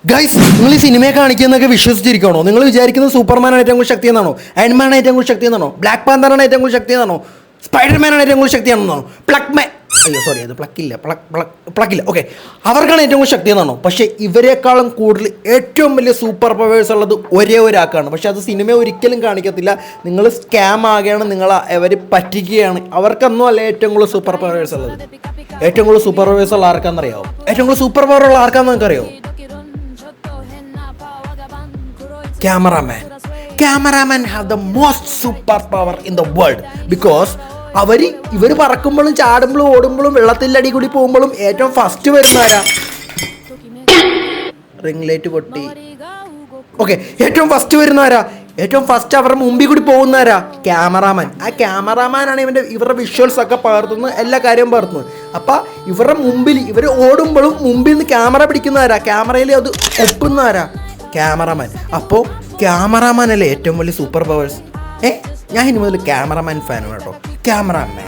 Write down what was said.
Guys, നിങ്ങൾ ഈ സിനിമയെ കാണിക്കുന്നതൊക്കെ വിശ്വസിച്ചിരിക്കണോ? നിങ്ങൾ വിചാരിക്കുന്നത് സൂപ്പർമാനാണ് ഏറ്റവും കൂടുതൽ ശക്തി എന്നാണോ? അയൺമാനാണ് ഏറ്റവും കൂടുതൽ ശക്തി എന്നാണോ? ബ്ലാക്ക് പാന്തറാണ് ഏറ്റവും കൂടുതൽ ശക്തി എന്നാണോ? സ്പൈഡർമാനാണ് ഏറ്റവും കൂടുതൽ ശക്തി എന്നാണോ? അത് പ്ലക്കില്ല. ഓക്കെ, അവർക്കാണ് ഏറ്റവും കൂടുതൽ ശക്തി എന്നാണോ? പക്ഷേ ഇവരെക്കാളും കൂടുതൽ ഏറ്റവും വലിയ സൂപ്പർ പവേഴ്സ് ഉള്ളത് ഒരേ ഒരാൾക്കാണ്. പക്ഷേ അത് സിനിമ ഒരിക്കലും കാണിക്കത്തില്ല. നിങ്ങൾ സ്കാം ആകുകയാണ്, നിങ്ങൾ അവർ പറ്റിക്കുകയാണ്. അവർക്കൊന്നും അല്ല ഏറ്റവും കൂടുതൽ സൂപ്പർ പവേഴ്സ് ഉള്ളത്. ഏറ്റവും കൂടുതൽ സൂപ്പർ പവേഴ്സ് ഉള്ള ആർക്കാണെന്നറിയാമോ? ഏറ്റവും കൂടുതൽ സൂപ്പർ പവർ ഉള്ള ആർക്കാണെന്ന് നിങ്ങൾക്കറിയാമോ? Cameraman have the most superpower in the world because ഇവർ പറക്കുമ്പോഴും ചാടുമ്പോഴും ഓടുമ്പോഴും വെള്ളത്തിൻ്റെ കൂടി പോകുമ്പോഴും ഏറ്റവും ഫസ്റ്റ് വരുന്നവരാ. റിംഗ് ലൈറ്റ് പൊട്ടി. ഓക്കെ, ഏറ്റവും ഫസ്റ്റ് വരുന്നവരാ, ഏറ്റവും ഫസ്റ്റ് അവരുടെ മുമ്പിൽ കൂടി പോകുന്നവരാ ക്യാമറാമാൻ. ആ ക്യാമറാമാനാണ് ഇവരുടെ വിഷ്വൽസ് ഒക്കെ പകർത്തുന്നത്, എല്ലാ കാര്യവും പകർത്തുന്നത്. അപ്പം ഇവരുടെ മുമ്പിൽ ഇവർ ഓടുമ്പോഴും മുമ്പിൽ നിന്ന് ക്യാമറ പിടിക്കുന്നവരാ, ക്യാമറയിൽ അത് ഒപ്പുന്നവരാ ക്യാമറാമാൻ. അപ്പോൾ ക്യാമറാമാൻ അല്ലേ ഏറ്റവും വലിയ സൂപ്പർ പവേഴ്സ്? ഞാൻ ഇനി മുതൽ ക്യാമറാമാൻ ഫാനാണ് കേട്ടോ. ക്യാമറാമാൻ.